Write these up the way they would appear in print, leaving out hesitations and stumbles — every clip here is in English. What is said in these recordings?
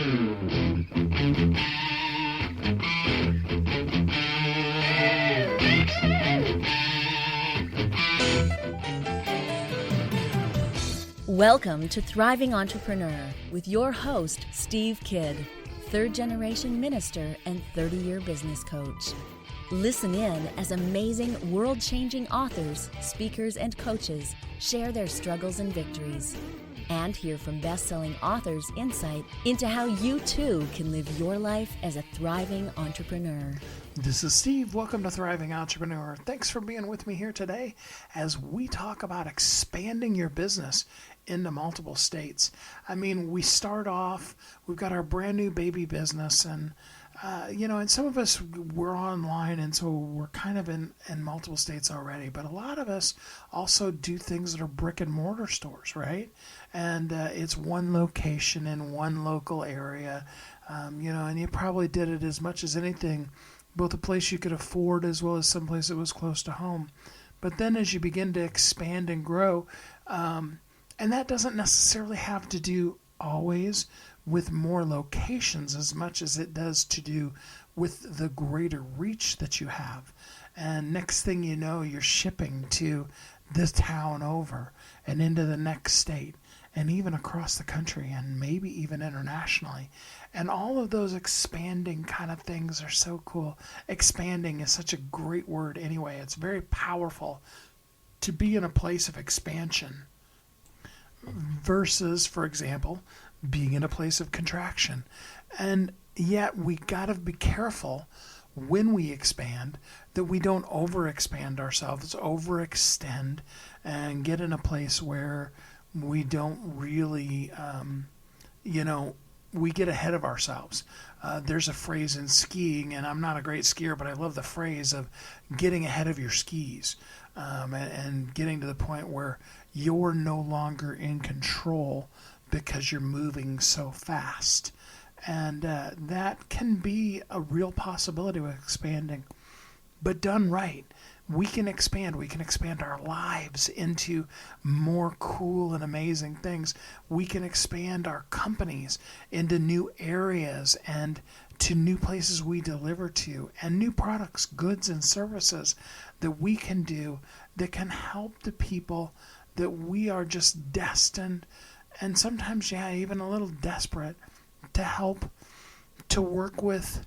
Welcome to Thriving Entrepreneur with your host, Steve Kidd, third-generation minister and 30-year business coach. Listen in as amazing, world-changing authors, speakers, and coaches share their struggles and victories. And hear from best-selling authors' insight into how you too can live your life as a thriving entrepreneur. This is Steve. Welcome to Thriving Entrepreneur. Thanks for being with me here today as we talk about expanding your business into multiple states. I mean, we start off, we've got our brand new baby business and and some of us, we're online, and so we're kind of in multiple states already. But a lot of us also do things that are brick and mortar stores, right? And it's one location in one local area, and you probably did it as much as anything, both a place you could afford as well as someplace that was close to home. But then as you begin to expand and grow, and that doesn't necessarily have to do always with more locations as much as it does to do with the greater reach that you have. And next thing you know, you're shipping to this town over and into the next state and even across the country and maybe even internationally. And all of those expanding kind of things are so cool. Expanding is such a great word anyway. It's very powerful to be in a place of expansion versus, for example, being in a place of contraction. And yet we got to be careful when we expand that we don't overexpand ourselves, overextend, and get in a place where we don't really, we get ahead of ourselves. There's a phrase in skiing, and I'm not a great skier, but I love the phrase of getting ahead of your skis and getting to the point where you're no longer in control because you're moving so fast. And that can be a real possibility with expanding. But done right, we can expand. We can expand our lives into more cool and amazing things. We can expand our companies into new areas and to new places we deliver to, and new products, goods, and services that we can do that can help the people that we are just destined and sometimes, even a little desperate to help, to work with,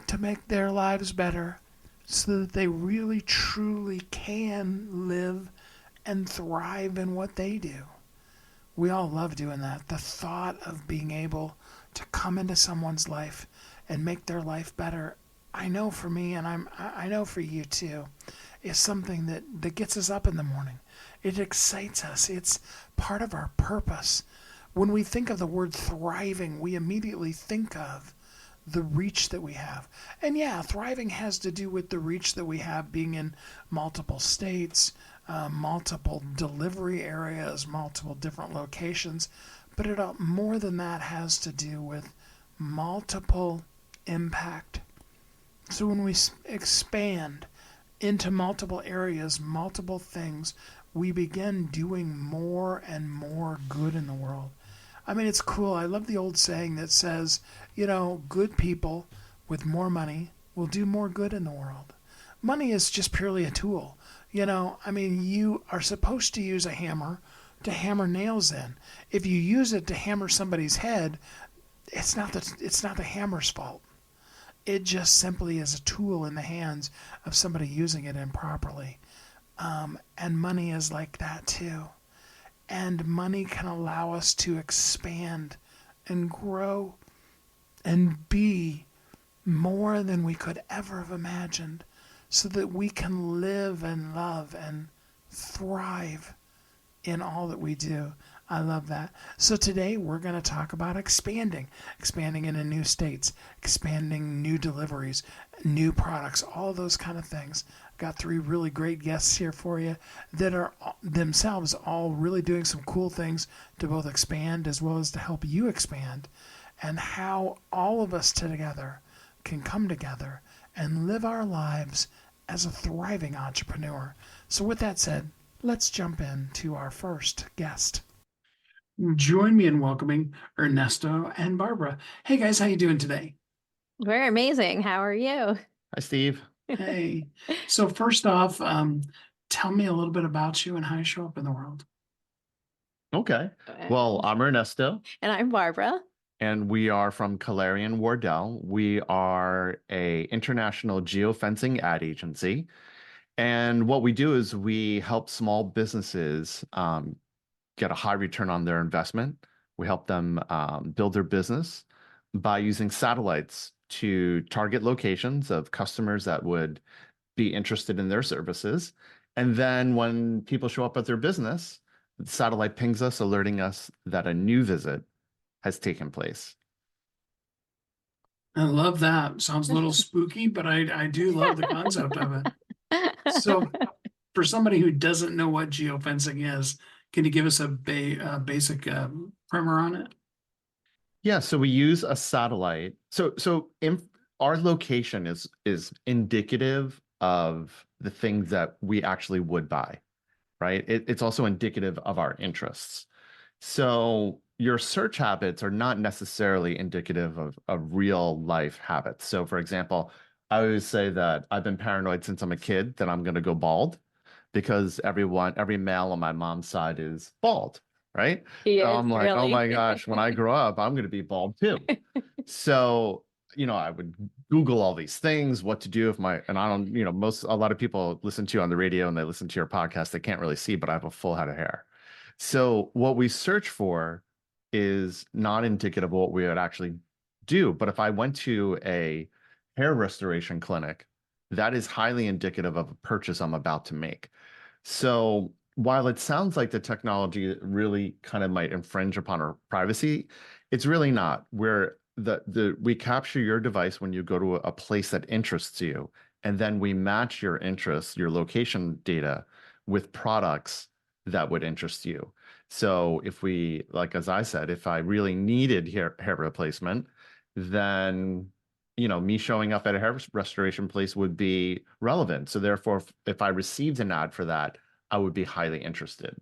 to make their lives better so that they really, truly can live and thrive in what they do. We all love doing that. The thought of being able to come into someone's life and make their life better, I know for me, and I know for you too, is something that gets us up in the morning. It excites us. It's part of our purpose. When we think of the word thriving, we immediately think of the reach that we have. And thriving has to do with the reach that we have being in multiple states, multiple delivery areas, multiple different locations. But it more than that has to do with multiple impact. So when we expand into multiple areas, multiple things, we begin doing more and more good in the world. I mean, it's cool. I love the old saying that says, good people with more money will do more good in the world. Money is just purely a tool. You are supposed to use a hammer to hammer nails in. If you use it to hammer somebody's head, it's not the hammer's fault. It just simply is a tool in the hands of somebody using it improperly. And money is like that too. And money can allow us to expand and grow and be more than we could ever have imagined so that we can live and love and thrive in all that we do. I love that. So today we're going to talk about expanding into new states, expanding new deliveries, new products, all those kind of things. Got 3 really great guests here for you that are themselves all really doing some cool things to both expand as well as to help you expand, and how all of us together can come together and live our lives as a thriving entrepreneur. So with that said, let's jump into our first guest. Join me in welcoming Ernesto and Barbara. Hey guys, how you doing today? We're amazing. How are you? Hi, Steve. Hey. So first off, tell me a little bit about you and how you show up in the world. Okay. Well, I'm Ernesto, And I'm Barbara. and we are from Calarian Wardell. We are a international geofencing ad agency. And what we do is we help small businesses get a high return on their investment. We help them build their business by using satellites to target locations of customers that would be interested in their services. And then when people show up at their business, the satellite pings us, alerting us that a new visit has taken place. I love that. Sounds a little spooky, but I do love the concept of it. So for somebody who doesn't know what geofencing is, can you give us a basic primer on it? Yeah, so we use a satellite. Our location is indicative of the things that we actually would buy, right? It's also indicative of our interests. So your search habits are not necessarily indicative of real life habits. So for example, I always say that I've been paranoid since I'm a kid that I'm going to go bald because every male on my mom's side is bald, right? He So is I'm like, oh really. my gosh, when I grow up, I'm going to be bald too. So, I would Google all these things, what to do if and I don't, a lot of people listen to you on the radio and they listen to your podcast, they can't really see, but I have a full head of hair. So what we search for is not indicative of what we would actually do. But if I went to a hair restoration clinic, that is highly indicative of a purchase I'm about to make. So while it sounds like the technology really kind of might infringe upon our privacy, it's really not. We capture your device when you go to a place that interests you, and then we match your interests, your location data, with products that would interest you. So like as I said, if I really needed hair replacement, then me showing up at a hair restoration place would be relevant. So therefore, if I received an ad for that, I would be highly interested.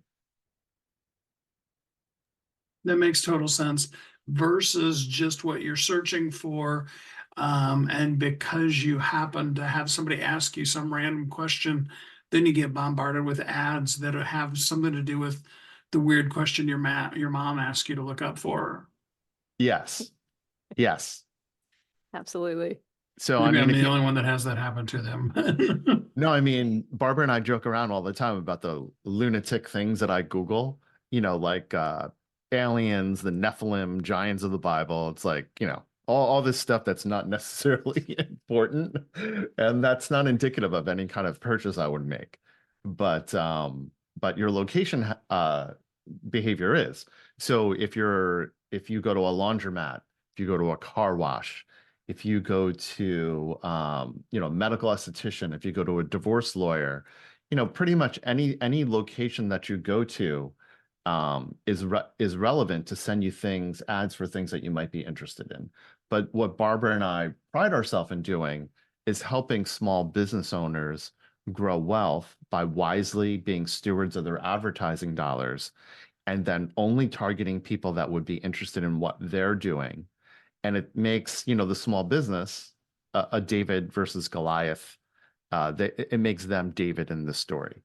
That makes total sense versus just what you're searching for. And because you happen to have somebody ask you some random question, then you get bombarded with ads that have something to do with the weird question your mom asked you to look up for. Yes. Yes. Absolutely. So, I Maybe I'm mean, the only one that has that happen to them. no, I mean, Barbara and I joke around all the time about the lunatic things that I Google, like aliens, the Nephilim, giants of the Bible. It's like, all this stuff that's not necessarily important. And that's not indicative of any kind of purchase I would make. But your location behavior is. So if you go to a laundromat, if you go to a car wash, if you go to medical esthetician, if you go to a divorce lawyer, pretty much any location that you go to is relevant to send you ads for things that you might be interested in. But what Barbara and I pride ourselves in doing is helping small business owners grow wealth by wisely being stewards of their advertising dollars and then only targeting people that would be interested in what they're doing. And it makes, the small business a David versus Goliath. It makes them David in the story.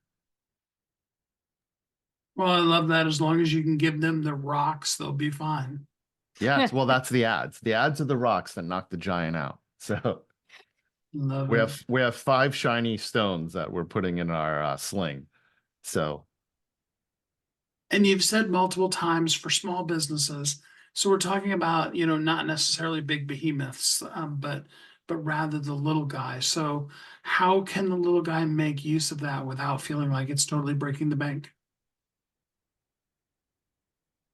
Well, I love that. As long as you can give them the rocks, they'll be fine. Yes, well, that's the ads. The ads are the rocks that knock the giant out. So Love we it. have 5 shiny stones that we're putting in our sling. So And you've said multiple times for small businesses. So we're talking about, not necessarily big behemoths, but rather the little guy. So how can the little guy make use of that without feeling like it's totally breaking the bank?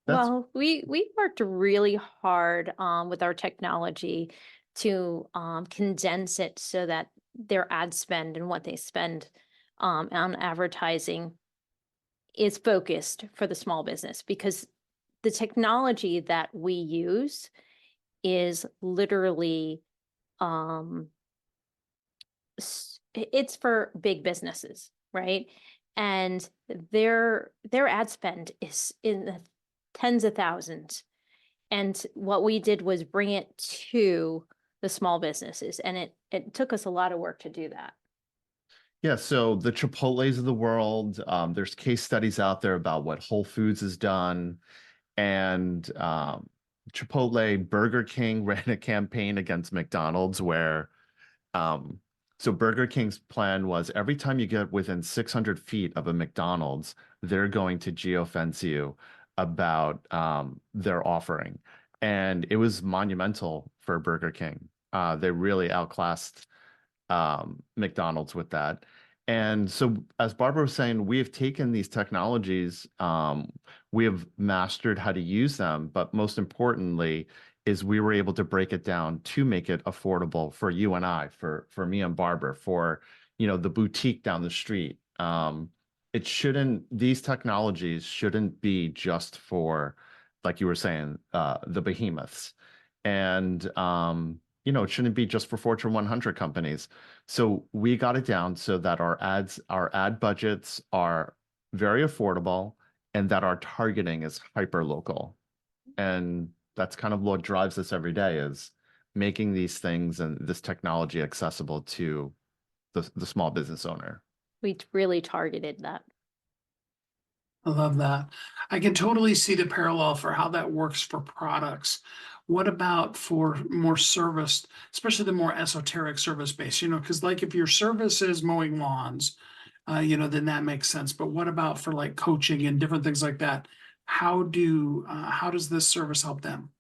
that's Well, we worked really hard with our technology to condense it so that their ad spend and what they spend on advertising is focused for the small business, because the technology that we use is literally it's for big businesses, right? And their ad spend is in the tens of thousands. And what we did was bring it to the small businesses. And it took us a lot of work to do that. Yeah, so the Chipotles of the world, there's case studies out there about what Whole Foods has done. And Chipotle, Burger King ran a campaign against McDonald's where, so Burger King's plan was every time you get within 600 feet of a McDonald's, they're going to geofence you about their offering. And it was monumental for Burger King. They really outclassed McDonald's with that. And so, as Barbara was saying, we have taken these technologies, we have mastered how to use them, but most importantly, is we were able to break it down to make it affordable for you and I, for me and Barbara, for the boutique down the street. These technologies shouldn't be just for, like you were saying, the behemoths. And it shouldn't be just for Fortune 100 companies. So we got it down so that our ad budgets are very affordable and that our targeting is hyper local. And that's kind of what drives us every day, is making these things and this technology accessible to the small business owner. We really targeted that. I love that. I can totally see the parallel for how that works for products. What about for more service, especially the more esoteric service based, because like if your service is mowing lawns, then that makes sense. But what about for like coaching and different things like that? How does this service help them?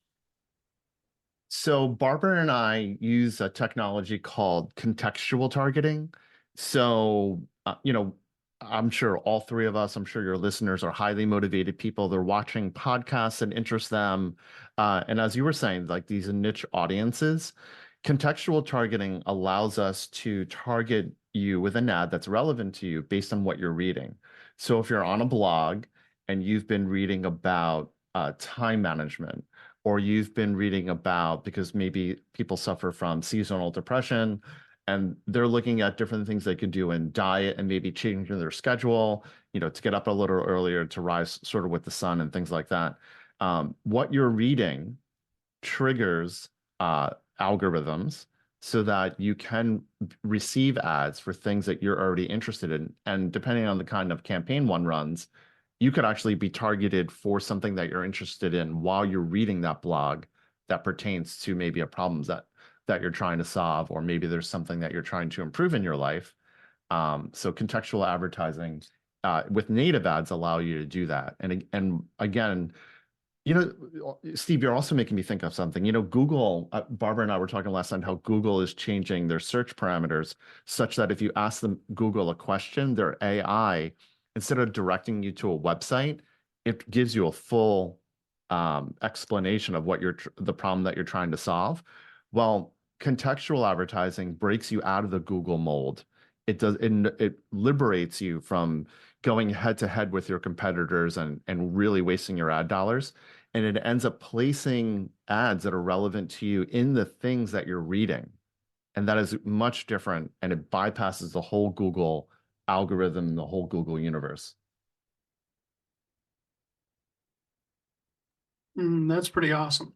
So Barbara and I use a technology called contextual targeting. So, I'm sure all three of us, I'm sure your listeners are highly motivated people. They're watching podcasts that interest them. And as you were saying, like these niche audiences, contextual targeting allows us to target you with an ad that's relevant to you based on what you're reading. So if you're on a blog and you've been reading about time management, or you've been reading about, because maybe people suffer from seasonal depression, and they're looking at different things they could do in diet and maybe changing their schedule, to get up a little earlier, to rise sort of with the sun and things like that. What you're reading triggers algorithms so that you can receive ads for things that you're already interested in. And depending on the kind of campaign one runs, you could actually be targeted for something that you're interested in while you're reading that blog that pertains to maybe a problem that you're trying to solve, or maybe there's something that you're trying to improve in your life. So contextual advertising with native ads allow you to do that. And again, Steve, you're also making me think of something. Google, Barbara and I were talking last time how Google is changing their search parameters such that if you ask them Google a question, their AI, instead of directing you to a website, it gives you a full explanation of what the problem that you're trying to solve. Well, contextual advertising breaks you out of the Google mold. It liberates you from going head to head with your competitors and really wasting your ad dollars. And it ends up placing ads that are relevant to you in the things that you're reading. And that is much different. And it bypasses the whole Google algorithm, the whole Google universe. That's pretty awesome.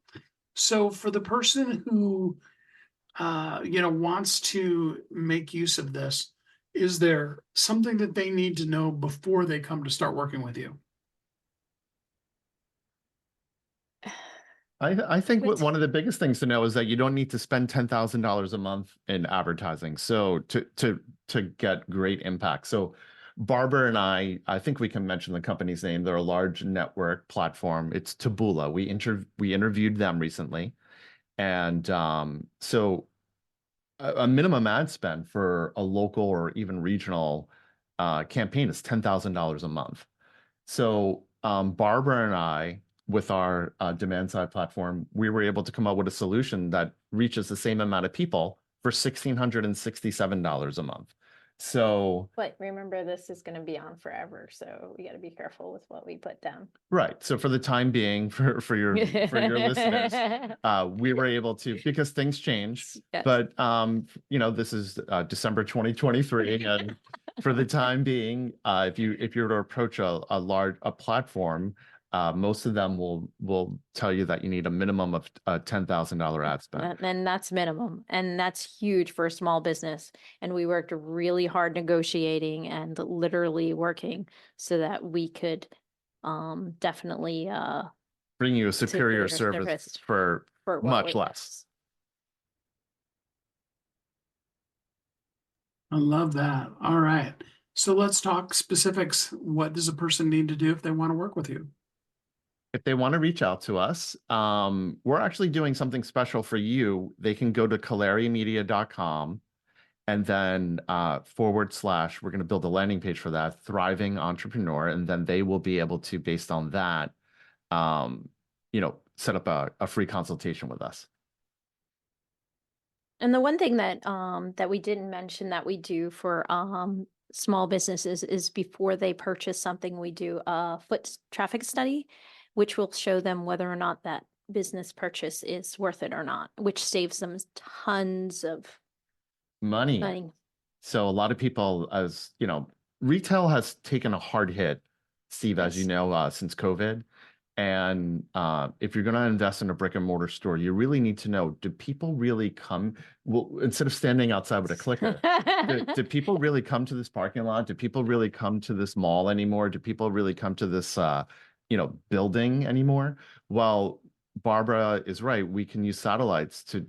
So for the person who, wants to make use of this, is there something that they need to know before they come to start working with you? I think one of the biggest things to know is that you don't need to spend $10,000 a month in advertising. So to get great impact. So Barbara and I think we can mention the company's name. They're a large network platform. It's Taboola. We interviewed them recently. And so a minimum ad spend for a local or even regional campaign is $10,000 a month. So Barbara and I, with our demand side platform, we were able to come up with a solution that reaches the same amount of people for $1,667 a month. So, but remember, this is going to be on forever, so we got to be careful with what we put down. Right. So for the time being, for your listeners, we were able to, because things change. Yes. But this is December 2023, and for the time being, if you were to approach a platform, most of them will tell you that you need a minimum of a $10,000 ad spend. And that's minimum. And that's huge for a small business. And we worked really hard negotiating and literally working so that we could definitely Bring you a superior superior service service for for what much we less. I love that. All right. So let's talk specifics. What does a person need to do if they want to work with you? If they want to reach out to us, we're actually doing something special for you. They can go to caleriamedia.com and then / we're going to build a landing page for that, Thriving Entrepreneur, and then they will be able to, based on that, set up a free consultation with us. And the one thing that that we didn't mention that we do for small businesses is before they purchase something, we do a foot traffic study, which will show them whether or not that business purchase is worth it or not, which saves them tons of Money. money. So a lot of people, as you know, retail has taken a hard hit, Steve, as you Yes. know, since COVID. And if you're going to invest in a brick and mortar store, you really need to know, do people really come? Well, instead of standing outside with a clicker, do people really come to this parking lot? Do people really come to this mall anymore? Do people really come to this, building anymore? Well, Barbara is right. We can use satellites to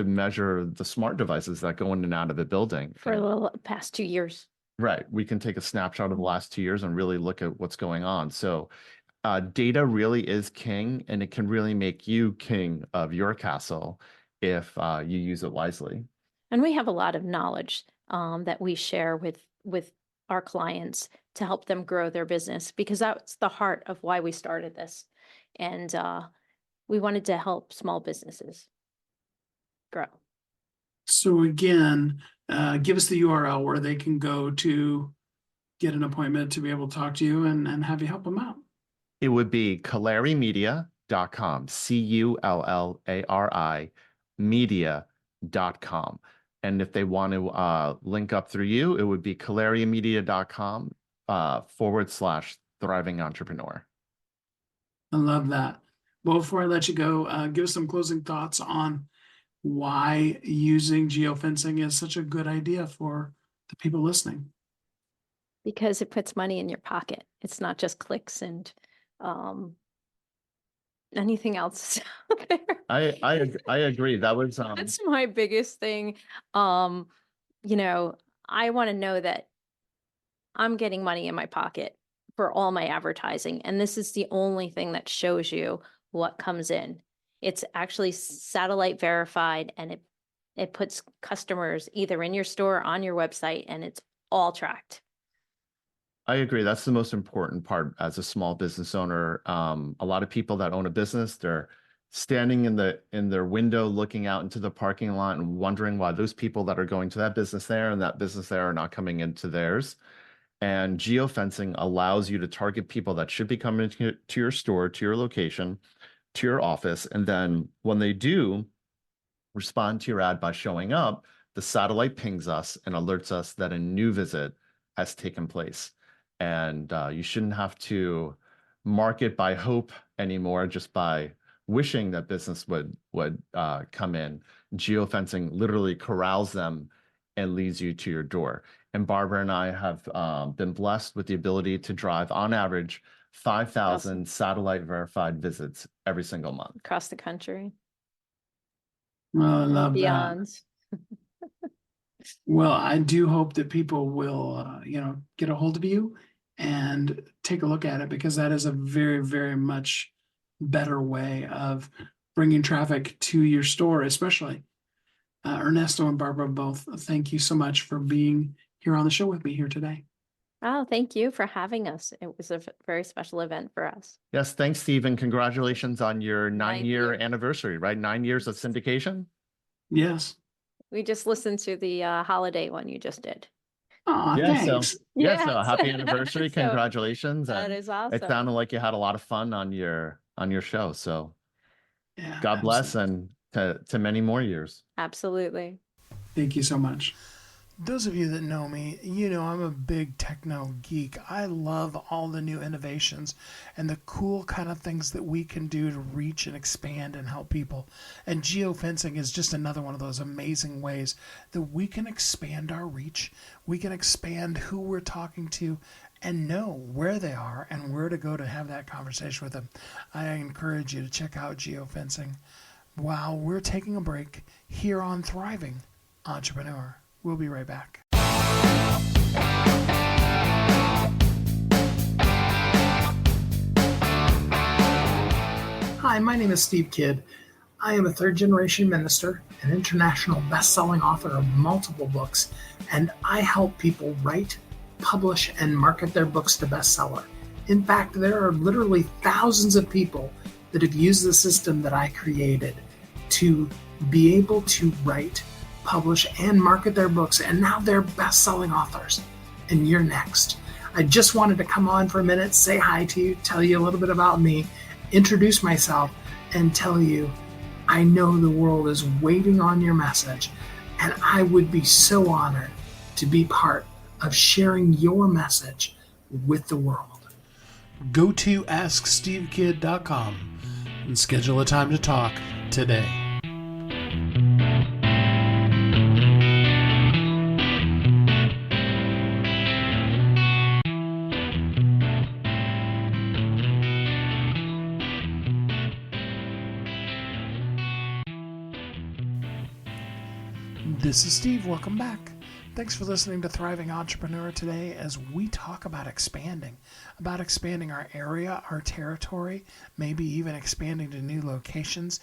measure the smart devices that go in and out of the building. For the past 2 years. Right. We can take a snapshot of the last 2 years and really look at what's going on. So data really is king, and it can really make you king of your castle if you use it wisely. And we have a lot of knowledge that we share with our clients to help them grow their business, because that's the heart of why we started this. And we wanted to help small businesses grow. So again, give us the URL where they can go to get an appointment to be able to talk to you and have you help them out. It would be calerimedia.com, CULLARI media.com. And if they want to link up through you, it would be caleriamedia.com / thriving entrepreneur. I love that. Well, before I let you go, give us some closing thoughts on why using geofencing is such a good idea for the people listening. Because it puts money in your pocket. It's not just clicks and anything else out there. I agree. That was That's my biggest thing. I want to know that I'm getting money in my pocket for all my advertising, and this is the only thing that shows you what comes in. It's actually satellite verified, and it puts customers either in your store or on your website, and it's all tracked. I agree. That's the most important part as a small business owner. A lot of people that own a business, they're standing in their window looking out into the parking lot and wondering why those people that are going to that business there and that business there are not coming into theirs. And geofencing allows you to target people that should be coming to your store, to your location, to your office. And then when they do respond to your ad by showing up, the satellite pings us and alerts us that a new visit has taken place. And you shouldn't have to market by hope anymore, just by wishing that business would come in. Geofencing literally corrals them and leads you to your door. And Barbara and I have been blessed with the ability to drive, on average, 5,000 satellite verified visits every single month. Across the country. Well, I love Beyond. that. Well, I do hope that people will, get a hold of you and take a look at it, because that is a very, very much better way of bringing traffic to your store, especially. Ernesto and Barbara, both, thank you so much for being here on the show with me here today. Oh, thank you for having us. It was a very special event for us. Yes, thanks, Steve, and congratulations on your 9-year anniversary, right? 9 years of syndication? Yes. We just listened to the holiday one you just did. Oh, thanks. So happy anniversary. So, Congratulations. that is awesome. It sounded like you had a lot of fun on your show. So Yeah, God bless, and to many more years. Absolutely. Thank you so much. Those of you that know me, you know I'm a big techno geek. I love all the new innovations and the cool kind of things that we can do to reach and expand and help people. And geofencing is just another one of those amazing ways that we can expand our reach. We can expand who we're talking to and know where they are and where to go to have that conversation with them. I encourage you to check out geofencing. While we're taking a break here on Thriving Entrepreneur. We'll be right back. Hi, my name is Steve Kidd. I am a third-generation minister, an international best-selling author of multiple books, and I help people write, publish, and market their books to bestseller. In fact, there are literally thousands of people that have used the system that I created to be able to write, publish, and market their books, and now they're best-selling authors. And you're next. I just wanted to come on for a minute, say hi to you, tell you a little bit about me, introduce myself, and tell you I know the world is waiting on your message, and I would be so honored to be part of sharing your message with the world. Go to AskSteveKid.com and schedule a time to talk today. This is Steve. Welcome back. Thanks for listening to Thriving Entrepreneur today as we talk about expanding our area, our territory, maybe even expanding to new locations,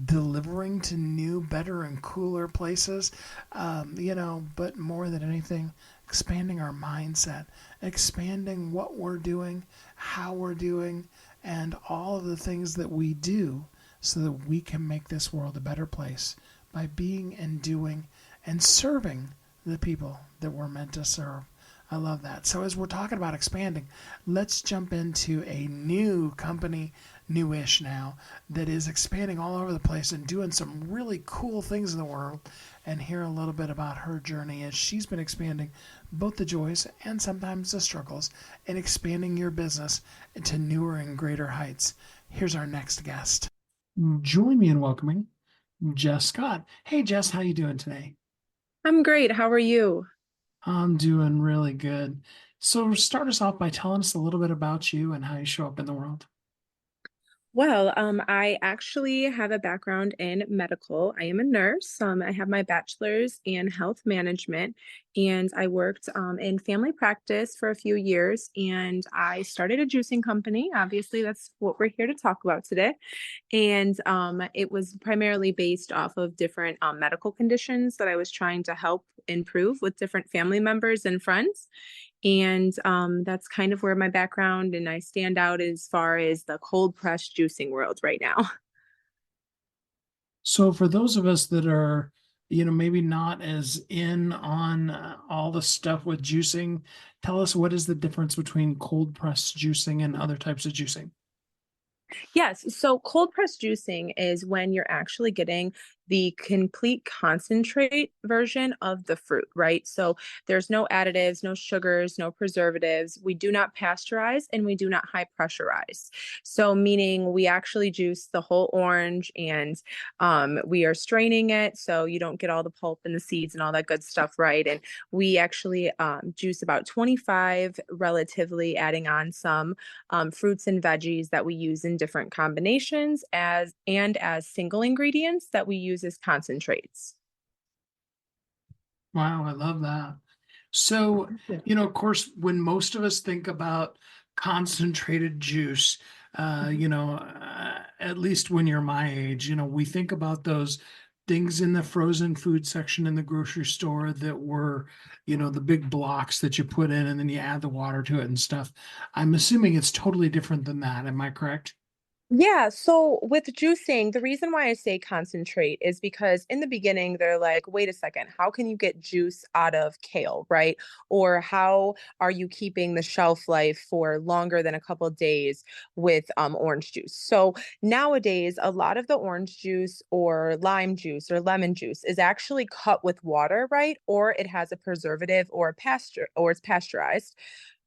delivering to new, better, and cooler places, but more than anything, expanding our mindset, expanding what we're doing, how we're doing, and all of the things that we do so that we can make this world a better place by being and doing and serving the people that we're meant to serve. I love that. So as we're talking about expanding, let's jump into a new company, newish now, that is expanding all over the place and doing some really cool things in the world, and hear a little bit about her journey as she's been expanding both the joys and sometimes the struggles in expanding your business into newer and greater heights. Here's our next guest. Join me in welcoming Jess Scott. Hey, Jess, how you doing today? I'm great. How are you? I'm doing really good. So start us off by telling us a little bit about you and how you show up in the world. Well, I actually have a background in medical. I am a nurse. I have my bachelor's in health management, and I worked in family practice for a few years, and I started a juicing company. Obviously, that's what we're here to talk about today. And it was primarily based off of different medical conditions that I was trying to help improve with different family members and friends. And that's kind of where my background and I stand out as far as the cold pressed juicing world right now. So for those of us that are, maybe not as in on all the stuff with juicing, tell us, what is the difference between cold pressed juicing and other types of juicing? Yes. So cold pressed juicing is when you're actually getting the complete concentrate version of the fruit, right? So there's no additives, no sugars, no preservatives. We do not pasteurize and we do not high pressurize. So meaning we actually juice the whole orange, and we are straining it so you don't get all the pulp and the seeds and all that good stuff, right? And we actually juice about 25 relatively, adding on some fruits and veggies that we use in different combinations as single ingredients that we use as concentrates. Wow, I love that. So, of course, when most of us think about concentrated juice, at least when you're my age, we think about those things in the frozen food section in the grocery store that were, the big blocks that you put in and then you add the water to it and stuff. I'm assuming it's totally different than that. Am I correct? Yeah, so with juicing, the reason why I say concentrate is because in the beginning, they're like, wait a second, how can you get juice out of kale, right? Or how are you keeping the shelf life for longer than a couple of days with orange juice? So nowadays, a lot of the orange juice or lime juice or lemon juice is actually cut with water, right? Or it has a preservative or a or it's pasteurized,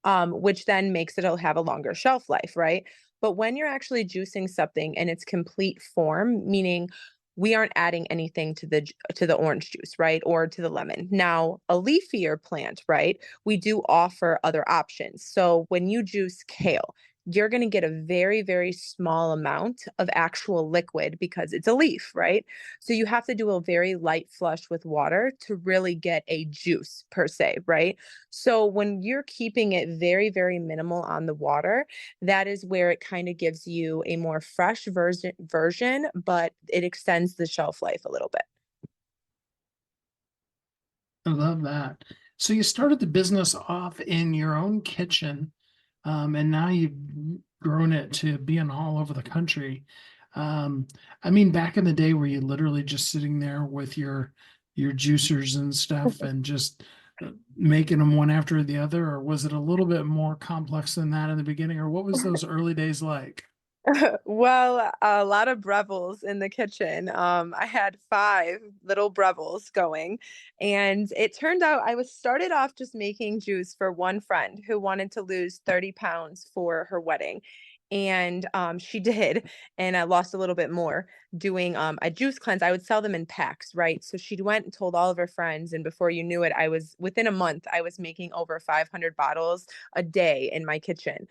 which then makes it have a longer shelf life, right? But when you're actually juicing something in its complete form, meaning we aren't adding anything to the orange juice, right? Or to the lemon. Now, a leafier plant, right? We do offer other options. So when you juice kale, you're going to get a very, very small amount of actual liquid because it's a leaf, right? So you have to do a very light flush with water to really get a juice per se, right? So when you're keeping it very, very minimal on the water, that is where it kind of gives you a more fresh version, but it extends the shelf life a little bit. I love that. So you started the business off in your own kitchen, and now you've grown it to being all over the country. Um, I mean, back in the day, were you literally just sitting there with your juicers and stuff and just making them one after the other, or was it a little bit more complex than that in the beginning, or what was those early days like? Well, a lot of Brevels in the kitchen. I had 5 little Brevels going, and it turned out I was started off just making juice for one friend who wanted to lose 30 pounds for her wedding. And she did, and I lost a little bit more doing a juice cleanse. I would sell them in packs, right? So she went and told all of her friends, and before you knew it, I was within a month, I was making over 500 bottles a day in my kitchen.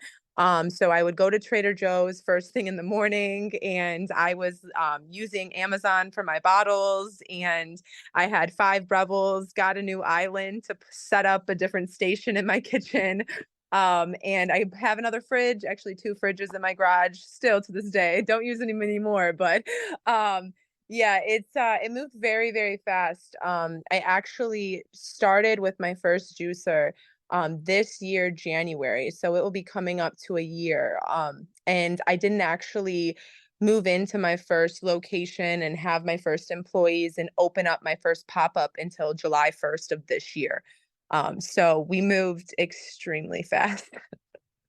So I would go to Trader Joe's first thing in the morning, and I was using Amazon for my bottles. And I had 5 Brevels, got a new island to set up a different station in my kitchen. And I have another fridge, actually 2 fridges in my garage still to this day. Don't use them anymore, but yeah, it moved very, very fast. I actually started with my first juicer this year, January. So it will be coming up to a year. And I didn't actually move into my first location and have my first employees and open up my first pop up until July 1st of this year. So we moved extremely fast.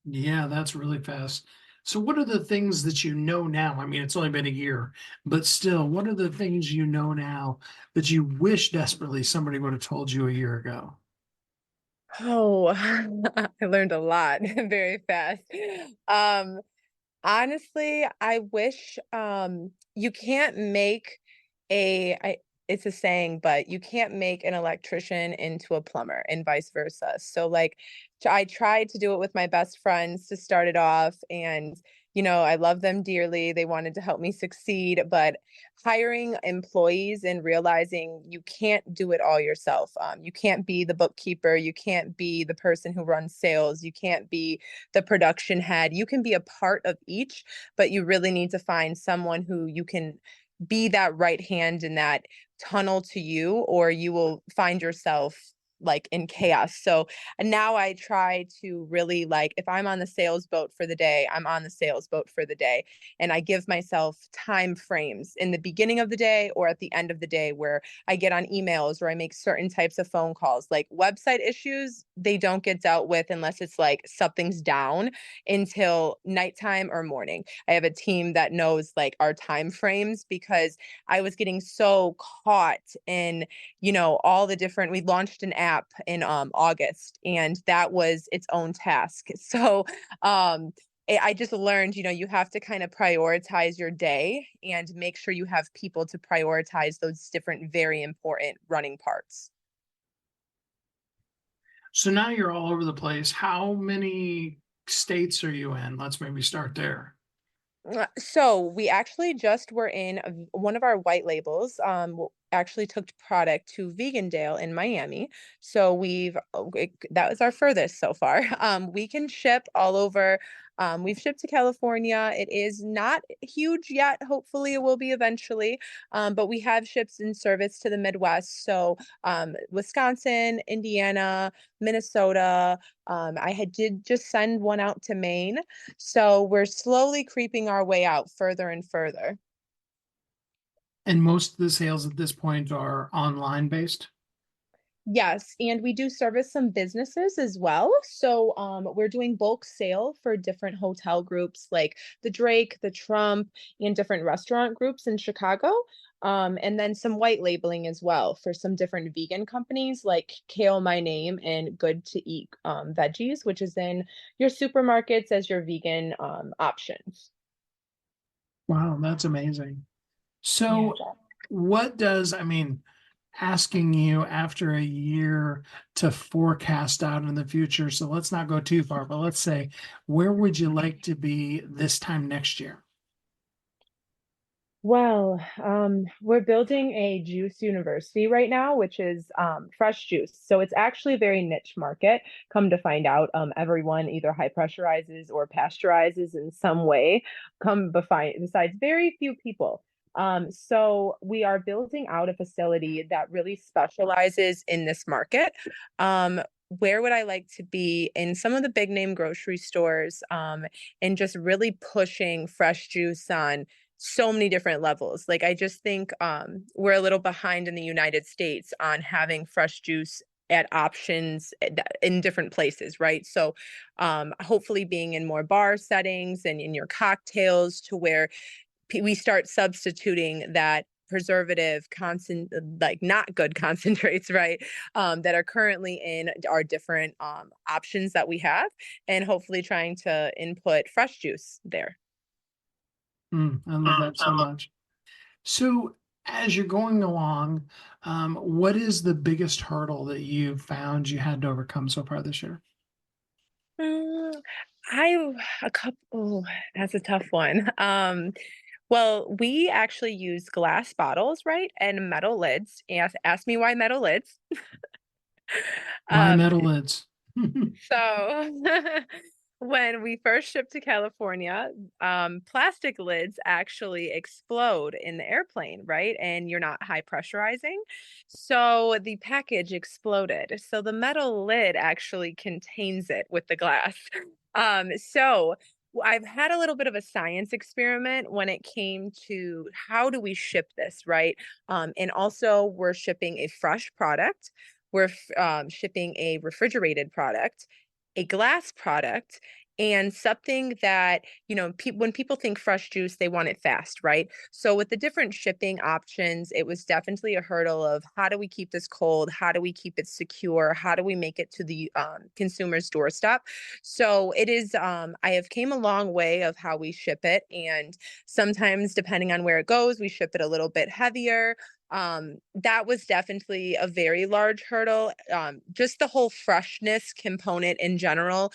Yeah, that's really fast. So what are the things that you know now? I mean, it's only been a year, but still, what are the things you know now that you wish desperately somebody would have told you a year ago? Oh, I learned a lot very fast. Um, Honestly, I wish you can't make it's a saying, but you can't make an electrician into a plumber and vice versa. So like I tried to do it with my best friends to start it off, and I love them dearly. They wanted to help me succeed, but hiring employees and realizing you can't do it all yourself. You can't be the bookkeeper, you can't be the person who runs sales, you can't be the production head. You can be a part of each, but you really need to find someone who you can be that right hand in that tunnel to you, or you will find yourself like in chaos. So now I try to really like if I'm on the sales boat for the day, I'm on the sales boat for the day. And I give myself time frames in the beginning of the day or at the end of the day where I get on emails or I make certain types of phone calls. Like website issues, they don't get dealt with unless it's like something's down until nighttime or morning. I have a team that knows like our time frames because I was getting so caught in, all the different, we launched an app in August, and that was its own task. So I just learned, you have to kind of prioritize your day and make sure you have people to prioritize those different, very important running parts. So now you're all over the place. How many states are you in? Let's maybe start there. So we actually just were in one of our white labels. actually took product to Vegandale in Miami. So that was our furthest so far. We can ship all over. We've shipped to California. It is not huge yet. Hopefully it will be eventually. But we have ships in service to the Midwest. So Wisconsin, Indiana, Minnesota. Did just send one out to Maine. So we're slowly creeping our way out further and further. And most of the sales at this point are online based. Yes, and we do service some businesses as well. So we're doing bulk sale for different hotel groups like the Drake, the Trump, and different restaurant groups in Chicago. And then some white labeling as well for some different vegan companies like Kale My Name and Good to Eat Veggies, which is in your supermarkets as your vegan options. Wow, that's amazing. So, Yeah. what does, I mean, asking you after a year to forecast out in the future, so let's not go too far, but let's say, where would you like to be this time next year? Well, we're building a juice university right now, which is fresh juice. So it's actually a very niche market. Come to find out, everyone either high pressurizes or pasteurizes in some way. Besides very few people. So we are building out a facility that really specializes in this market. Where would I like to be in some of the big name grocery stores, and just really pushing fresh juice on so many different levels. Like I just think we're a little behind in the United States on having fresh juice at options in different places, right? So hopefully being in more bar settings and in your cocktails to where we start substituting that preservative constant, like not good concentrates, right? That are currently in our different options that we have, and hopefully trying to input fresh juice there. I love that so much. So, as you're going along, what is the biggest hurdle that you found you had to overcome so far this year? Mm, I a couple. Oh, that's a tough one. Well, we actually use glass bottles, right, and metal lids. Ask me why metal lids. Why Um, metal lids? so when we first shipped to California, plastic lids actually explode in the airplane, right? And you're not high pressurizing. So the package exploded. So the metal lid actually contains it with the glass. So I've had a little bit of a science experiment when it came to how do we ship this, right? And also we're shipping a fresh product. We're shipping a refrigerated product, a glass product, and something that, when people think fresh juice, they want it fast, right? So with the different shipping options, it was definitely a hurdle of how do we keep this cold? How do we keep it secure? How do we make it to the consumer's doorstep? So it is, I have came a long way of how we ship it. And sometimes depending on where it goes, we ship it a little bit heavier. That was definitely a very large hurdle. Just the whole freshness component in general,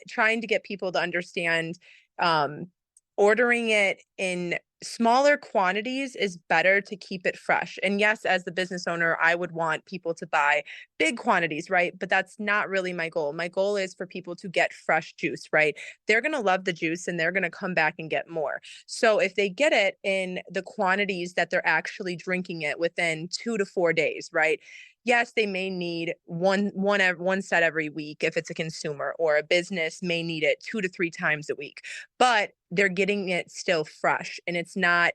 trying to get people to understand, um, ordering it in smaller quantities is better to keep it fresh. And yes, as the business owner, I would want people to buy big quantities, right? But that's not really my goal. My goal is for people to get fresh juice, right? They're going to love the juice and they're going to come back and get more. So if they get it in the quantities that they're actually drinking it within 2 to 4 days, right? Yes, they may need one set every week if it's a consumer, or a business may need it 2 to 3 times a week, but they're getting it still fresh and it's not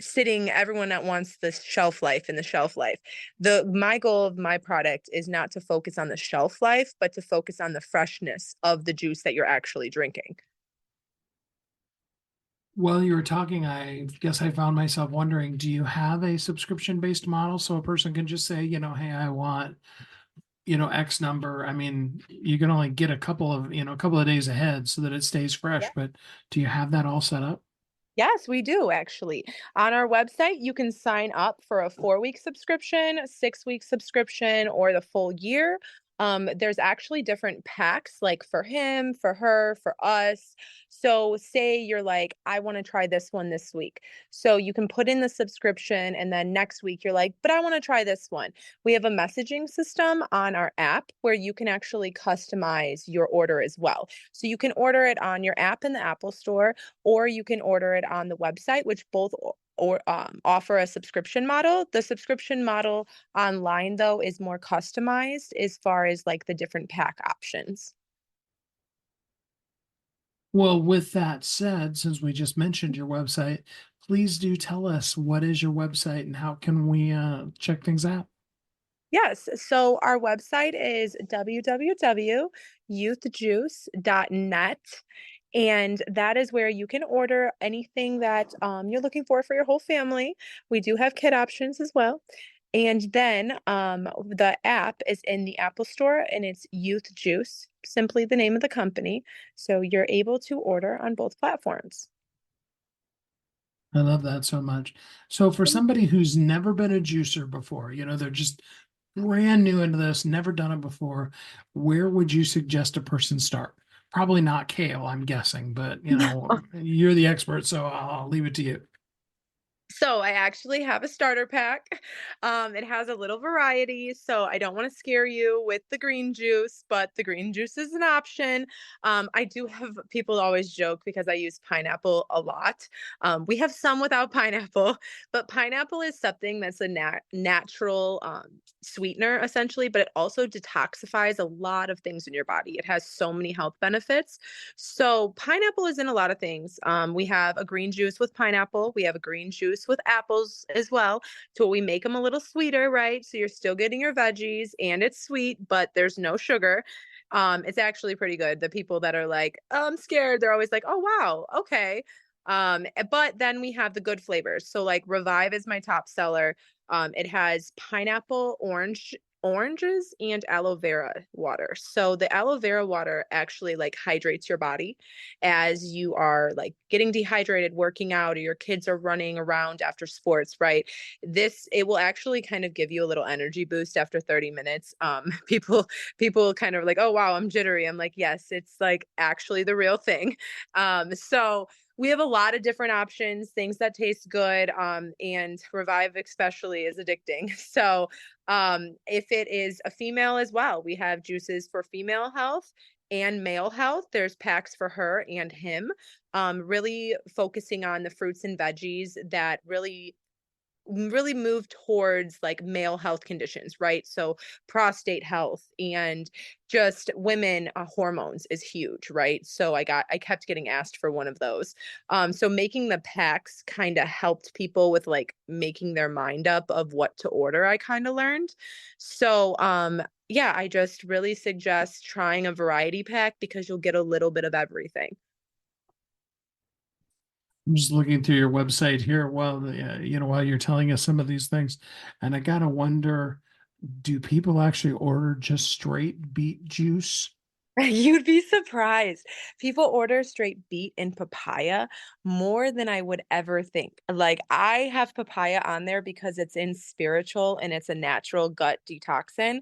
sitting. Everyone that wants the shelf life and the shelf life. My goal of my product is not to focus on the shelf life, but to focus on the freshness of the juice that you're actually drinking. While you were talking, I guess I found myself wondering, do you have a subscription-based model so a person can just say, hey, I want, X number? I mean, you can only get a couple of days ahead so that it stays fresh, but do you have that all set up? Yes, we do actually. On our website, you can sign up for a 4-week subscription, a 6-week subscription, or the full year. There's actually different packs, like for him, for her, for us. So say you're like, I want to try this one this week. So you can put in the subscription and then next week you're like, but I want to try this one. We have a messaging system on our app where you can actually customize your order as well. So you can order it on your app in the Apple Store, or you can order it on the website, which both or offer a subscription model. The subscription model online, though, is more customized as far as like the different pack options. Well, with that said, since we just mentioned your website, please do tell us what is your website and how can we check things out? Yes, so our website is www.youthjuice.net. And that is where you can order anything that you're looking for your whole family. We do have kid options as well. And then the app is in the Apple Store and it's Youth Juice, simply the name of the company. So you're able to order on both platforms. I love that so much. So for somebody who's never been a juicer before, they're just brand new into this, never done it before, where would you suggest a person start? Probably not kale, I'm guessing, but you're the expert, so I'll leave it to you. So I actually have a starter pack. It has a little variety, so I don't want to scare you with the green juice, but the green juice is an option. I do have people always joke because I use pineapple a lot. We have some without pineapple, but pineapple is something that's a natural sweetener essentially, but it also detoxifies a lot of things in your body. It has so many health benefits. So pineapple is in a lot of things. We have a green juice with pineapple. We have a green juice with apples as well. So we make them a little sweeter, right? So you're still getting your veggies and it's sweet, but there's no sugar. It's actually pretty good. The people that are like, oh, I'm scared, they're always like, oh wow, okay. But then we have the good flavors. So like Revive is my top seller. It has pineapple, oranges and aloe vera water. So the aloe vera water actually like hydrates your body as you are like getting dehydrated, working out, or your kids are running around after sports, right? It will actually kind of give you a little energy boost after 30 minutes. People kind of like, oh wow, I'm jittery. I'm like, yes, it's like actually the real thing. So we have a lot of different options, things that taste good, and Revive especially is addicting. So if it is a female as well, we have juices for female health and male health. There's packs for her and him, really focusing on the fruits and veggies that really move towards like male health conditions, right? So prostate health and just women hormones is huge, right? So I kept getting asked for one of those. So making the packs kind of helped people with like making their mind up of what to order, I kind of learned. So yeah, I just really suggest trying a variety pack because you'll get a little bit of everything. I'm just looking through your website here while you're telling us some of these things, and I gotta wonder, do people actually order just straight beet juice? You'd be surprised. People order straight beet and papaya more than I would ever think. Like, I have papaya on there because it's in spiritual and it's a natural gut detoxin.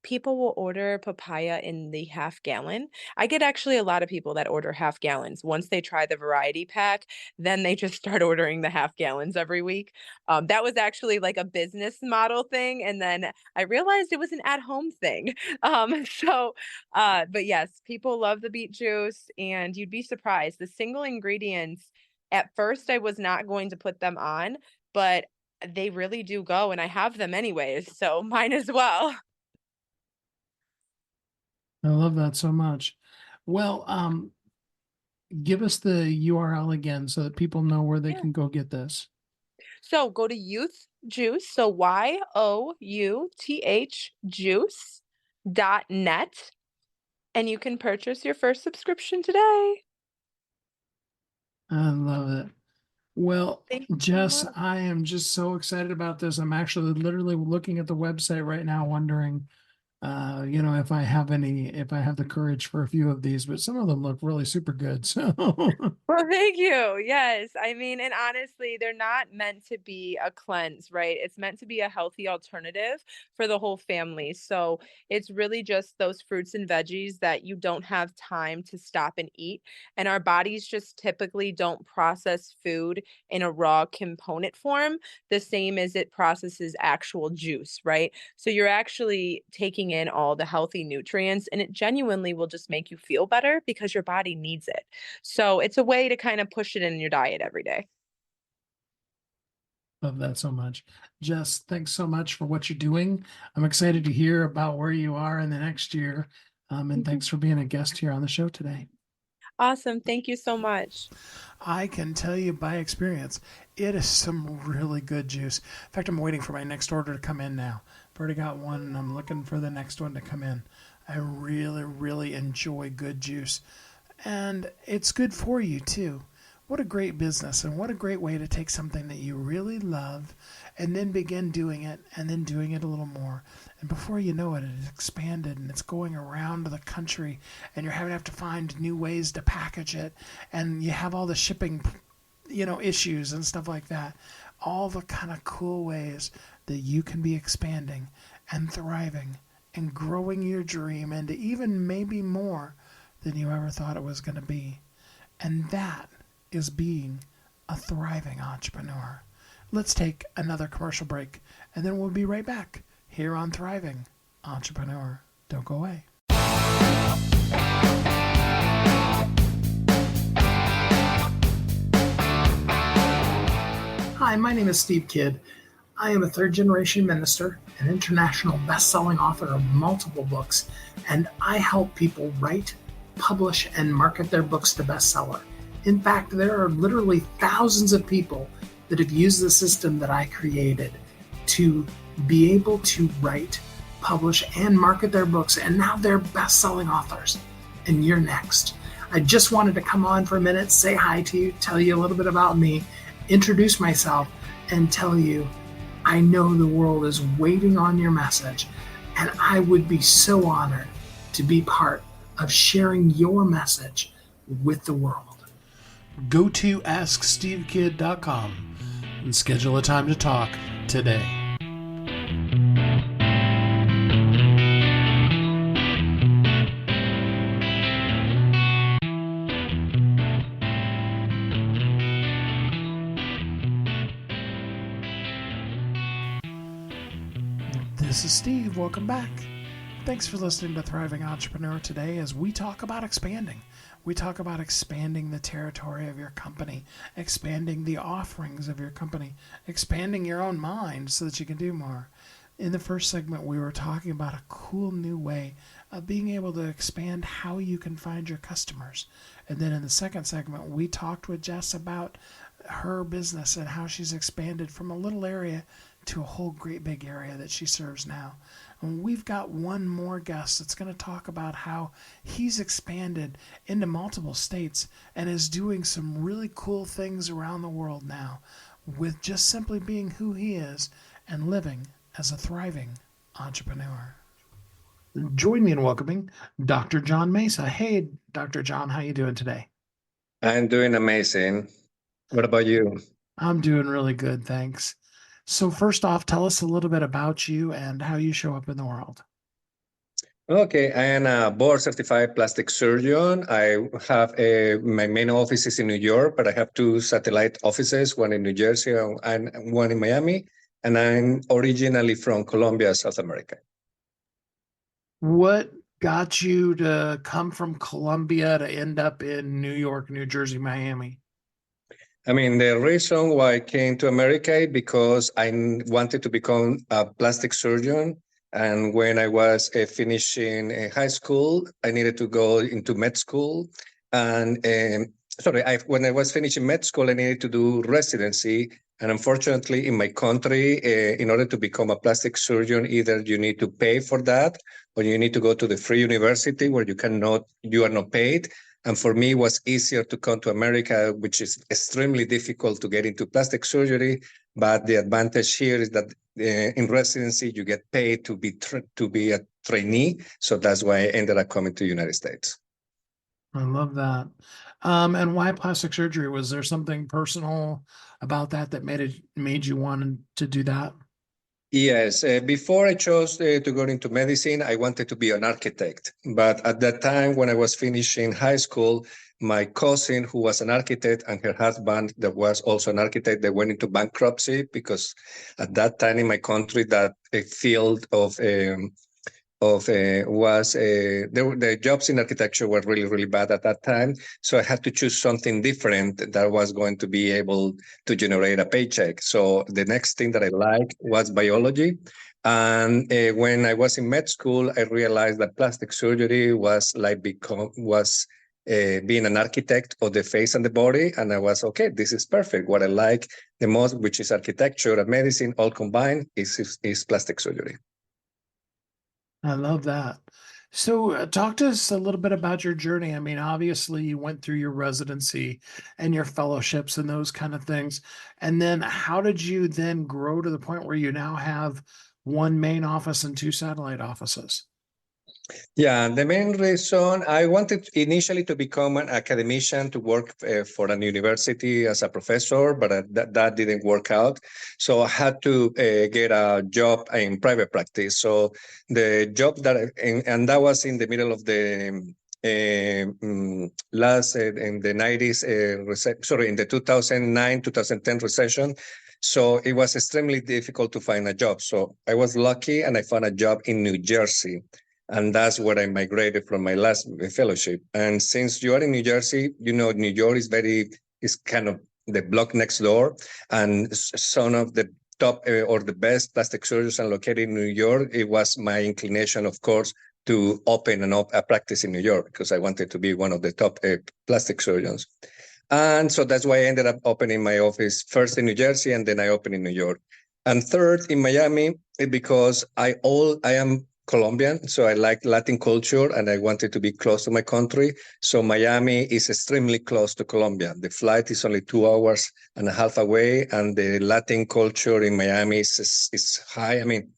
People will order papaya in the half gallon. I get actually a lot of people that order half gallons. Once they try the variety pack, then they just start ordering the half gallons every week. That was actually like a business model thing. And then I realized it was an at home thing. But yes, people love the beet juice, and you'd be surprised. The single ingredients, at first, I was not going to put them on, but they really do go, and I have them anyways, so mine as well. I love that so much. Well, give us the URL again so that people know where they Yeah. can go get this. So go to Youth Juice, so YOUTH juice.net, and you can purchase your first subscription today. I love it. Well, Thank you so Jess, much. I am just so excited about this. I'm actually literally looking at the website right now, wondering if I have the courage for a few of these, but some of them look really super good. So Well, thank you. Yes. I mean, and honestly, they're not meant to be a cleanse, right? It's meant to be a healthy alternative for the whole family. So it's really just those fruits and veggies that you don't have time to stop and eat. And our bodies just typically don't process food in a raw component form, the same as it processes actual juice, right? So you're actually taking in all the healthy nutrients, and it genuinely will just make you feel better because your body needs it. So it's a way to kind of push it in your diet every day. love that so much. Jess, thanks so much for what you're doing. I'm excited to hear about where you are in the next year. And thanks for being a guest here on the show today. Awesome. Thank you so much. I can tell you by experience, it is some really good juice. In fact, I'm waiting for my next order to come in now. I've already got one, and I'm looking for the next one to come in. I really, really enjoy good juice. And it's good for you, too. What a great business, and what a great way to take something that you really love and then begin doing it, and then doing it a little more. And before you know it, it's expanded and it's going around the country, and you're having to have to find new ways to package it, and you have all the shipping, issues and stuff like that. All the kind of cool ways that you can be expanding and thriving and growing your dream into even maybe more than you ever thought it was going to be. And that is being a thriving entrepreneur. Let's take another commercial break, and then we'll be right back here on Thriving Entrepreneur. Don't go away. Hi, my name is Steve Kidd. I am a third-generation minister, an international best-selling author of multiple books, and I help people write, publish, and market their books to bestseller. In fact, there are literally thousands of people that have used the system that I created to be able to write, publish, and market their books, and now they're best-selling authors. And you're next. I just wanted to come on for a minute, say hi to you, tell you a little bit about me, introduce myself, and tell you I know the world is waiting on your message, and I would be so honored to be part of sharing your message with the world. Go to AskSteveKid.com and schedule a time to talk today. This is Steve. Welcome back. Thanks for listening to Thriving Entrepreneur today as we talk about expanding. We talk about expanding the territory of your company, expanding the offerings of your company, expanding your own mind so that you can do more. In the first segment, we were talking about a cool new way of being able to expand how you can find your customers. And then in the second segment, we talked with Jess about her business and how she's expanded from a little area to a whole great big area that she serves now. And we've got one more guest that's going to talk about how he's expanded into multiple states and is doing some really cool things around the world now with just simply being who he is and living as a thriving entrepreneur. Join me in welcoming Dr. John Mesa. Hey, Dr. John, how you doing today? I'm doing amazing. What about you? I'm doing really good, thanks. So first off, tell us a little bit about you and how you show up in the world. Okay, I am a board certified plastic surgeon. I have my main office is in New York, but I have two satellite offices, one in New Jersey and one in Miami. And I'm originally from Colombia, South America. What got you to come from Colombia to end up in New York, New Jersey, Miami? I mean, the reason why I came to America is because I wanted to become a plastic surgeon. And when I was finishing high school, I needed to go into med school. And when I was finishing med school, I needed to do residency. And unfortunately, in my country, in order to become a plastic surgeon, either you need to pay for that, or you need to go to the free university where you are not paid. And for me, it was easier to come to America, which is extremely difficult to get into plastic surgery. But the advantage here is that in residency, you get paid to be trainee. So that's why I ended up coming to the United States. I love that. And why plastic surgery? Was there something personal about that made you want to do that? Yes, before I chose to go into medicine, I wanted to be an architect. But at that time, when I was finishing high school, my cousin, who was an architect, and her husband, that was also an architect, they went into bankruptcy because at that time in my country, that a field of was the jobs in architecture were really bad at that time, so I had to choose something different that was going to be able to generate a paycheck. So the next thing that I liked was biology, and when I was in med school, I realized that plastic surgery was like being an architect of the face and the body, and I was okay, this is perfect. What I like the most, which is architecture and medicine all combined, is plastic surgery. I love that. So, talk to us a little bit about your journey. I mean, obviously, you went through your residency and your fellowships and those kind of things. And then, how did you then grow to the point where you now have one main office and two satellite offices? Yeah, the main reason I wanted initially to become an academician to work for an university as a professor, but that didn't work out. So I had to get a job in private practice. So the job and that was in the middle of the last in the 90s, in the 2009, 2010 recession. So it was extremely difficult to find a job. So I was lucky and I found a job in New Jersey. And that's where I migrated from my last fellowship. And since you are in New Jersey, New York is kind of the block next door. And some of the top or the best plastic surgeons are located in New York. It was my inclination, of course, to open a practice in New York because I wanted to be one of the top plastic surgeons. And so that's why I ended up opening my office first in New Jersey, and then I opened in New York. And third in Miami, because I am Colombian, so I like Latin culture and I wanted to be close to my country. So Miami is extremely close to Colombia. The flight is only 2.5 hours away, and the Latin culture in Miami is high. I mean,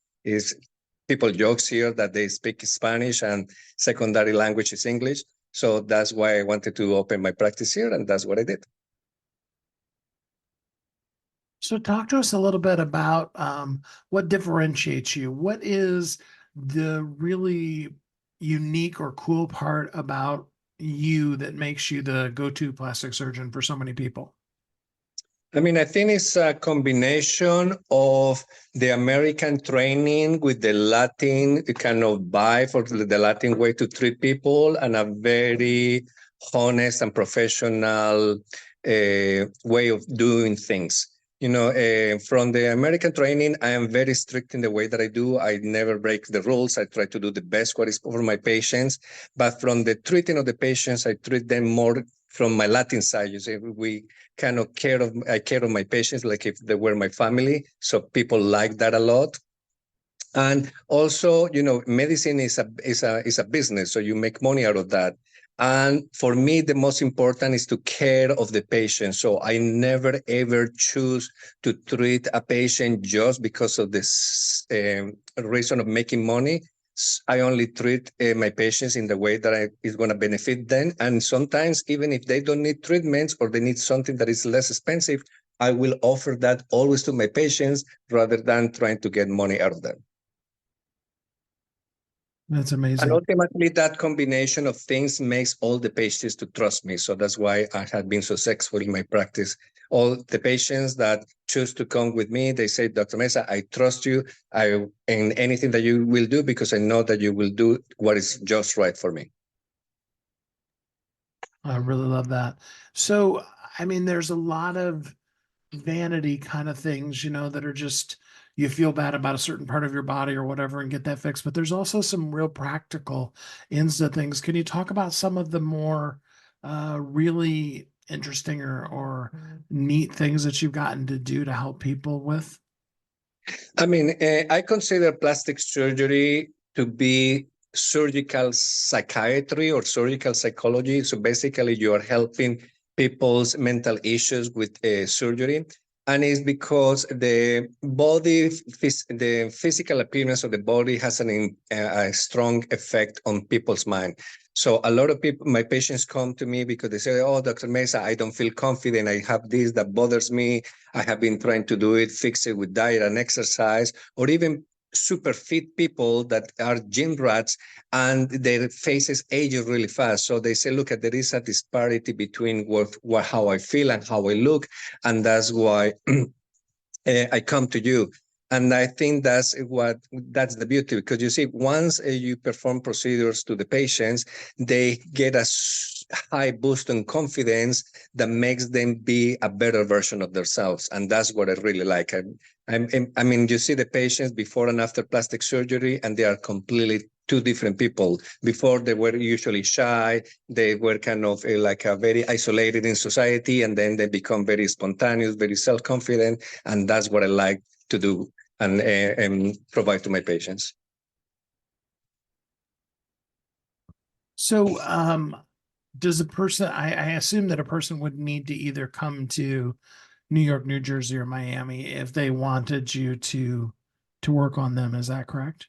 people jokes here that they speak Spanish and secondary language is English. So that's why I wanted to open my practice here, and that's what I did. So, talk to us a little bit about what differentiates you. What is the really unique or cool part about you that makes you the go-to plastic surgeon for so many people? I mean, I think it's a combination of the American training with the Latin kind of vibe for the Latin way to treat people, and a very honest and professional way of doing things. From the American training, I am very strict in the way that I do. I never break the rules. I try to do the best what is for my patients. But from the treating of the patients, I treat them more from my Latin side. You see, we kind of I care of my patients like if they were my family. So people like that a lot. And also, medicine is a business, so you make money out of that. And for me, the most important is to care of the patient. So I never, ever choose to treat a patient just because of this reason of making money. I only treat my patients in the way that is going to benefit them. And sometimes, even if they don't need treatments or they need something that is less expensive, I will offer that always to my patients rather than trying to get money out of them. That's amazing. And ultimately, that combination of things makes all the patients to trust me. So that's why I have been so successful in my practice. All the patients that choose to come with me, they say, Dr. Mesa, I trust you in anything that you will do because I know that you will do what is just right for me. I really love that. So, I mean, there's a lot of vanity kind of things, that are just, you feel bad about a certain part of your body or whatever and get that fixed. But there's also some real practical ends to things. Can you talk about some of the more really interesting or neat things that you've gotten to do to help people with? I mean, I consider plastic surgery to be surgical psychiatry or surgical psychology. So basically, you are helping people's mental issues with surgery. And it's because the body, the physical appearance of the body has a strong effect on people's mind. So a lot of people, my patients come to me because they say, oh, Dr. Mesa, I don't feel confident. I have this that bothers me. I have been trying to do it, fix it with diet and exercise, or even super fit people that are gym rats and their faces age really fast. So they say, look, there is a disparity between how I feel and how I look. And that's why I come to you. And I think that's the beauty, because you see, once you perform procedures to the patients, they get a high boost in confidence that makes them be a better version of themselves. And that's what I really like. I mean, you see the patients before and after plastic surgery, and they are completely two different people. Before, they were usually shy. They were kind of like very isolated in society, and then they become very spontaneous, very self-confident. And that's what I like to do and provide to my patients. So, does a person, I assume that a person would need to either come to New York, New Jersey, or Miami if they wanted you to work on them. Is that correct?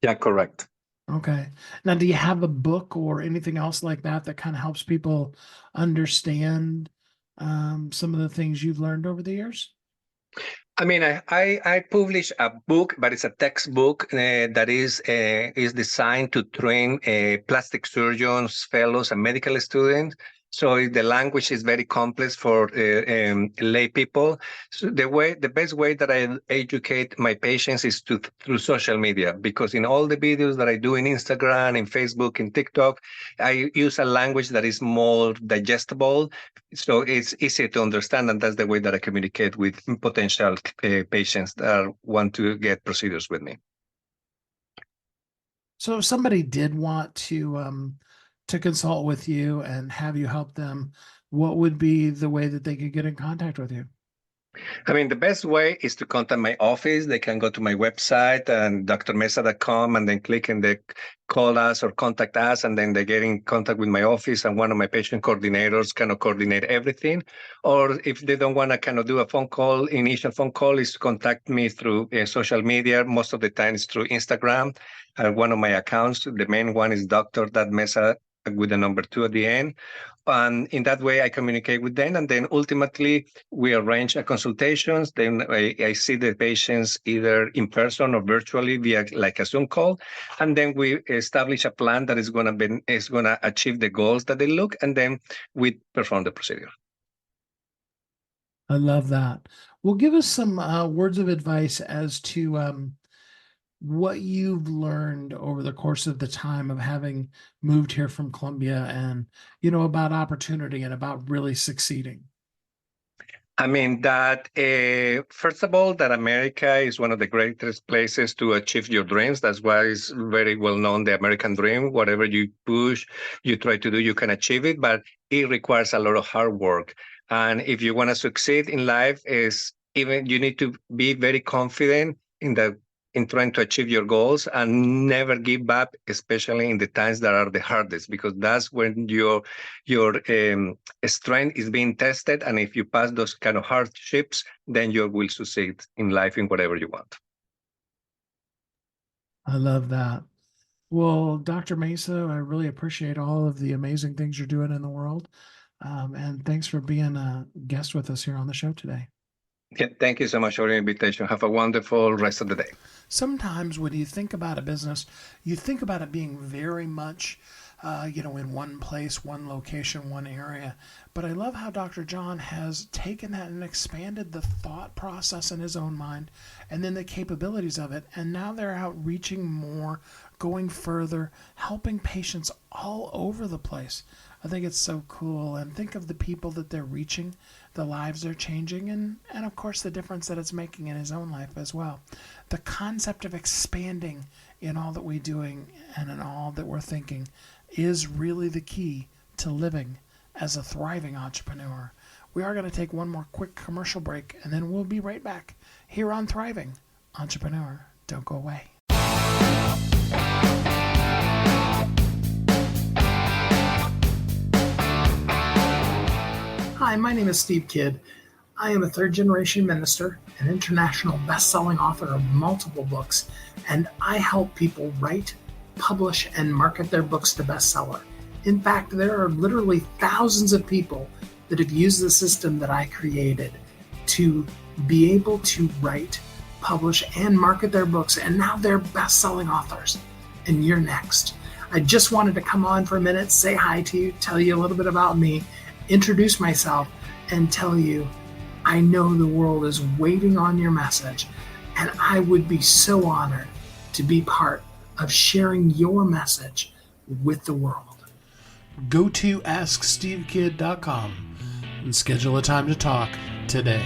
Yeah, correct. Okay. Now, do you have a book or anything else like that that kind of helps people understand some of the things you've learned over the years? I mean, I published a book, but it's a textbook that is designed to train plastic surgeons, fellows, and medical students. So the language is very complex for lay people. So the best way that I educate my patients is through social media, because in all the videos that I do in Instagram, in Facebook, in TikTok, I use a language that is more digestible. So it's easy to understand, and that's the way that I communicate with potential patients that want to get procedures with me. So if somebody did want to consult with you and have you help them, what would be the way that they could get in contact with you? I mean, the best way is to contact my office. They can go to my website and drmesa.com and then click and they call us or contact us, and then they get in contact with my office, and one of my patient coordinators kind of coordinate everything. Or if they don't want to kind of do a phone call, initial phone call is to contact me through social media. Most of the time it's through Instagram. One of my accounts, the main one is Dr.Mesa with the number 2 at the end. And in that way, I communicate with them. And then ultimately, we arrange a consultations. Then I see the patients either in person or virtually via like a Zoom call. And then we establish a plan that is going to achieve the goals that they look. And then we perform the procedure. I love that. Well, give us some words of advice as to what you've learned over the course of the time of having moved here from Colombia, and, about opportunity and about really succeeding. I mean, that first of all, that America is one of the greatest places to achieve your dreams. That's why it's very well known, the American dream. Whatever you push, you try to do, you can achieve it, but it requires a lot of hard work. And if you want to succeed in life, you need to be very confident in trying to achieve your goals and never give up, especially in the times that are the hardest, because that's when your strength is being tested. And if you pass those kind of hardships, then you will succeed in life in whatever you want. I love that. Well, Dr. Mesa, I really appreciate all of the amazing things you're doing in the world. And thanks for being a guest with us here on the show today. Yeah, thank you so much for the invitation. Have a wonderful rest of the day. Sometimes when you think about a business, you think about it being very much, in one place, one location, one area. But I love how Dr. John has taken that and expanded the thought process in his own mind, and then the capabilities of it. And now they're out reaching more, going further, helping patients all over the place. I think it's so cool. And think of the people that they're reaching, the lives they're changing, and of course the difference that it's making in his own life as well. The concept of expanding in all that we're doing and in all that we're thinking is really the key to living as a thriving entrepreneur. We are going to take one more quick commercial break, and then we'll be right back here on Thriving Entrepreneur. Don't go away. Hi, my name is Steve Kidd. I am a third-generation minister, an international best-selling author of multiple books, and I help people write, publish, and market their books to bestseller. In fact, there are literally thousands of people that have used the system that I created to be able to write, publish, and market their books, and now they're best-selling authors. And you're next. I just wanted to come on for a minute, say hi to you, tell you a little bit about me, introduce myself, and tell you I know the world is waiting on your message, and I would be so honored to be part of sharing your message with the world. Go to AskSteveKid.com and schedule a time to talk today.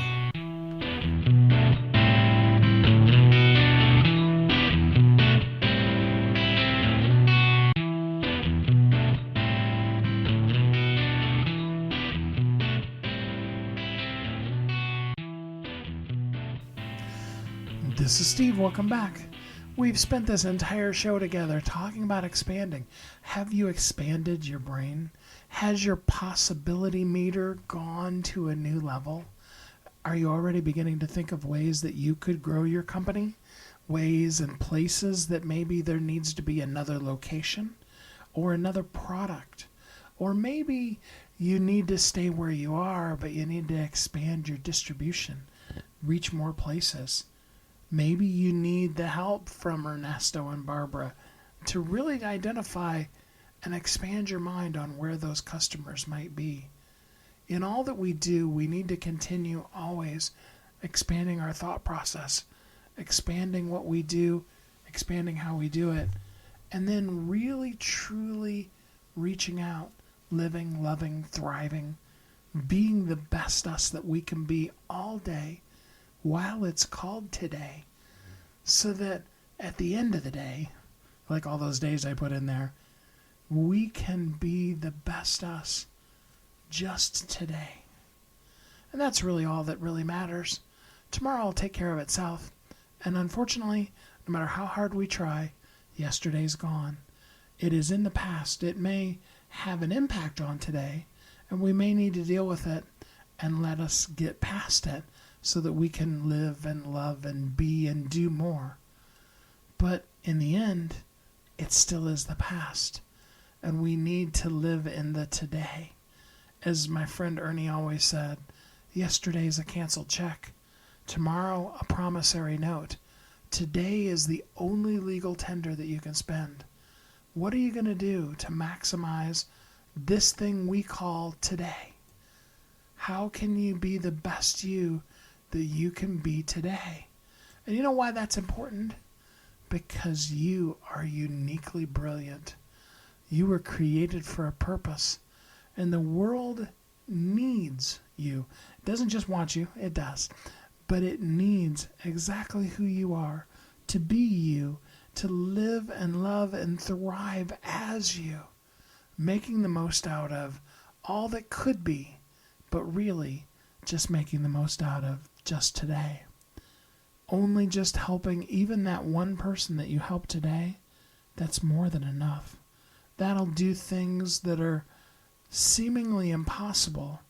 This is Steve. Welcome back. We've spent this entire show together talking about expanding. Have you expanded your brain? Has your possibility meter gone to a new level? Are you already beginning to think of ways that you could grow your company? Ways and places that maybe there needs to be another location or another product? Or maybe you need to stay where you are, but you need to expand your distribution, reach more places. Maybe you need the help from Ernesto and Barbara to really identify and expand your mind on where those customers might be. In all that we do, we need to continue always expanding our thought process, expanding what we do, expanding how we do it, and then really, truly reaching out, living, loving, thriving, being the best us that we can be all day while it's called today, so that at the end of the day, like all those days I put in there, we can be the best us just today. And that's really all that really matters. Tomorrow will take care of itself. And unfortunately, no matter how hard we try, yesterday's gone. It is in the past. It may have an impact on today, and we may need to deal with it and let us get past it, so that we can live and love and be and do more. But in the end, it still is the past. And we need to live in the today. As my friend Ernie always said, yesterday's a canceled check. Tomorrow, a promissory note. Today is the only legal tender that you can spend. What are you going to do to maximize this thing we call today? How can you be the best you that you can be today? And you know why that's important? Because you are uniquely brilliant. You were created for a purpose, and the world needs you. It doesn't just want you, it does, but it needs exactly who you are, to be you, to live and love and thrive as you, making the most out of all that could be, but really just making the most out of just today. Only just helping even that one person that you help today, that's more than enough. That'll do things that are seemingly impossible,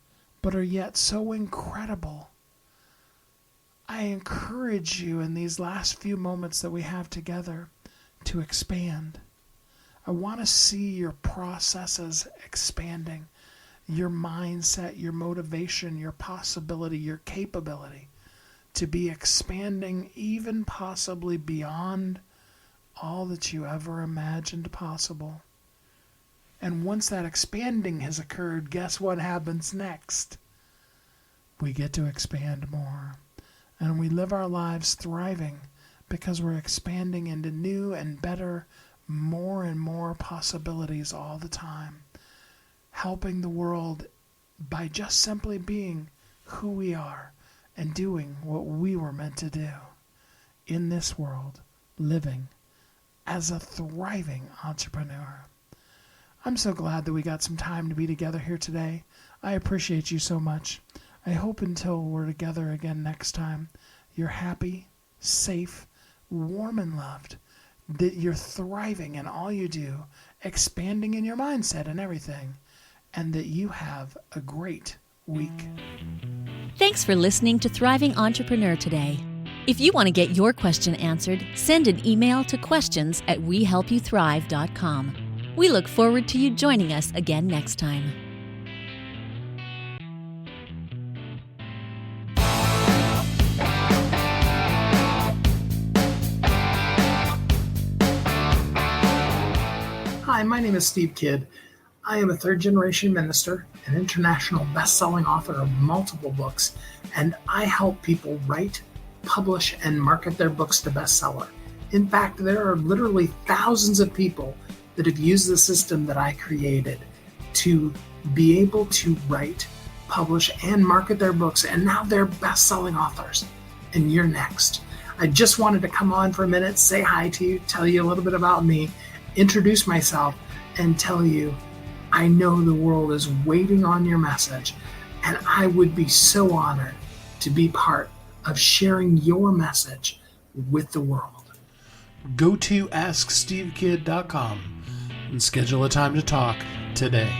but are yet so incredible. I encourage you in these last few moments that we have together to expand. I want to see your processes expanding, your mindset, your motivation, your possibility, your capability to be expanding even possibly beyond all that you ever imagined possible. And once that expanding has occurred, guess what happens next? We get to expand more. And we live our lives thriving because we're expanding into new and better, more and more possibilities all the time. Helping the world by just simply being who we are and doing what we were meant to do in this world, living as a thriving entrepreneur. I'm so glad that we got some time to be together here today. I appreciate you so much. I hope until we're together again next time, you're happy, safe, warm, and loved, that you're thriving in all you do, expanding in your mindset and everything, and that you have a great week. Thanks for listening to Thriving Entrepreneur today. If you want to get your question answered, send an email to questions@wehelpyouthrive.com. We look forward to you joining us again next time. Hi, my name is Steve Kidd. I am a third-generation minister, an international best-selling author of multiple books, and I help people write, publish, and market their books to bestseller. In fact, there are literally thousands of people that have used the system that I created to be able to write, publish, and market their books, and now they're best-selling authors. And you're next. I just wanted to come on for a minute, say hi to you, tell you a little bit about me, introduce myself, and tell you I know the world is waiting on your message, and I would be so honored to be part of sharing your message with the world. Go to AskSteveKid.com and schedule a time to talk today.